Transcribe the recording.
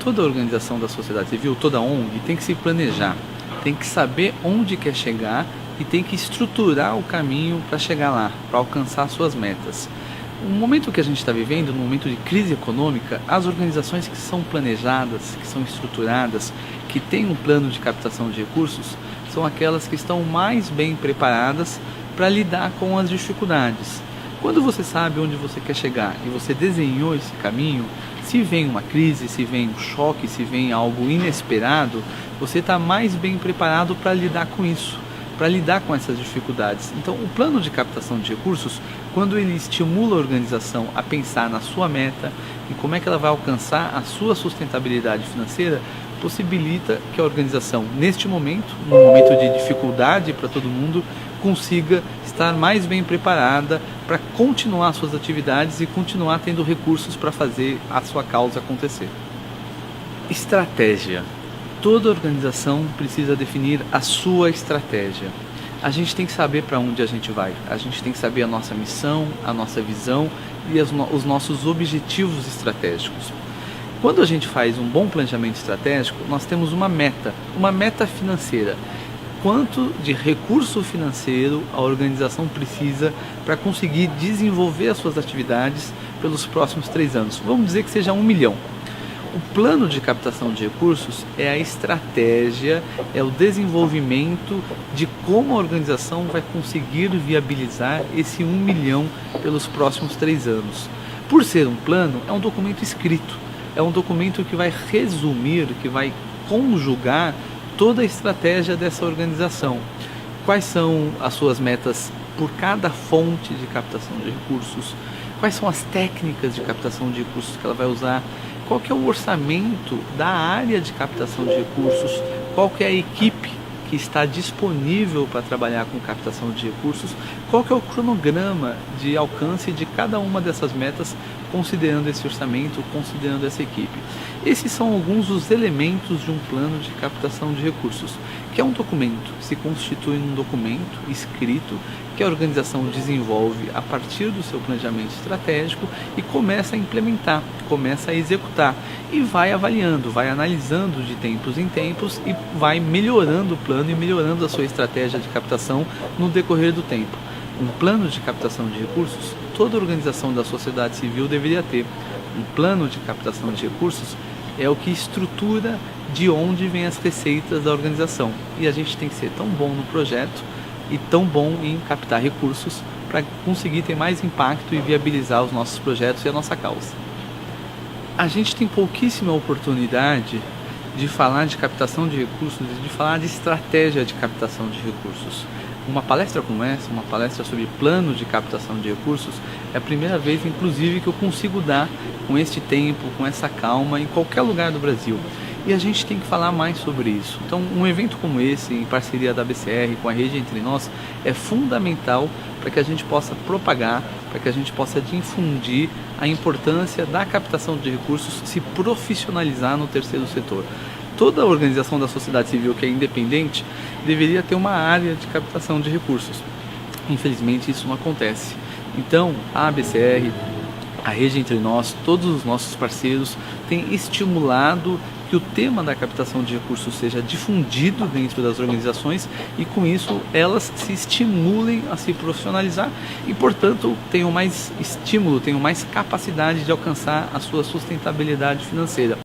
toda organização da sociedade civil, toda ONG, tem que se planejar, tem que saber onde quer chegar e tem que estruturar o caminho para chegar lá, para alcançar suas metas. O momento que a gente está vivendo, no momento de crise econômica, as organizações que são planejadas, que são estruturadas, que têm um plano de captação de recursos, são aquelas que estão mais bem preparadas para lidar com as dificuldades. Quando você sabe onde você quer chegar e você desenhou esse caminho, se vem uma crise, se vem um choque, se vem algo inesperado, você está mais bem preparado para lidar com isso, para lidar com essas dificuldades. Então, o plano de captação de recursos, quando ele estimula a organização a pensar na sua meta e como é que ela vai alcançar a sua sustentabilidade financeira, possibilita que a organização, neste momento, num momento de dificuldade para todo mundo, consiga estar mais bem preparada para continuar suas atividades e continuar tendo recursos para fazer a sua causa acontecer. Estratégia. Toda organização precisa definir a sua estratégia. A gente tem que saber para onde a gente vai, a gente tem que saber a nossa missão, a nossa visão e os nossos objetivos estratégicos. Quando a gente faz um bom planejamento estratégico, nós temos uma meta financeira. Quanto de recurso financeiro a organização precisa para conseguir desenvolver as suas atividades pelos próximos 3 anos? Vamos dizer que seja 1 milhão. O plano de captação de recursos é a estratégia, é o desenvolvimento de como a organização vai conseguir viabilizar esse 1 milhão pelos próximos 3 anos. Por ser um plano, é um documento escrito, é um documento que vai resumir, que vai conjugar toda a estratégia dessa organização. Quais são as suas metas por cada fonte de captação de recursos? Quais são as técnicas de captação de recursos que ela vai usar? Qual que é o orçamento da área de captação de recursos? Qual que é a equipe que está disponível para trabalhar com captação de recursos? Qual que é o cronograma de alcance de cada uma dessas metas, considerando esse orçamento, considerando essa equipe? Esses são alguns dos elementos de um plano de captação de recursos, que é um documento, se constitui num documento escrito que a organização desenvolve a partir do seu planejamento estratégico e começa a implementar, começa a executar e vai avaliando, vai analisando de tempos em tempos e vai melhorando o plano e melhorando a sua estratégia de captação no decorrer do tempo. Um plano de captação de recursos, toda organização da sociedade civil deveria ter. Um plano de captação de recursos é o que estrutura de onde vêm as receitas da organização. E a gente tem que ser tão bom no projeto e tão bom em captar recursos para conseguir ter mais impacto e viabilizar os nossos projetos e a nossa causa. A gente tem pouquíssima oportunidade de falar de captação de recursos e de falar de estratégia de captação de recursos. Uma palestra como essa, uma palestra sobre plano de captação de recursos, é a primeira vez, inclusive, que eu consigo dar com este tempo, com essa calma, em qualquer lugar do Brasil. E a gente tem que falar mais sobre isso. Então, um evento como esse, em parceria da ABCR com a Rede Entre Nós, é fundamental para que a gente possa propagar, para que a gente possa difundir a importância da captação de recursos, se profissionalizar no terceiro setor. Toda organização da sociedade civil que é independente deveria ter uma área de captação de recursos. Infelizmente, isso não acontece. Então, a ABCR, a Rede Entre Nós, todos os nossos parceiros têm estimulado que o tema da captação de recursos seja difundido dentro das organizações e, com isso, elas se estimulem a se profissionalizar e, portanto, tenham mais estímulo, tenham mais capacidade de alcançar a sua sustentabilidade financeira.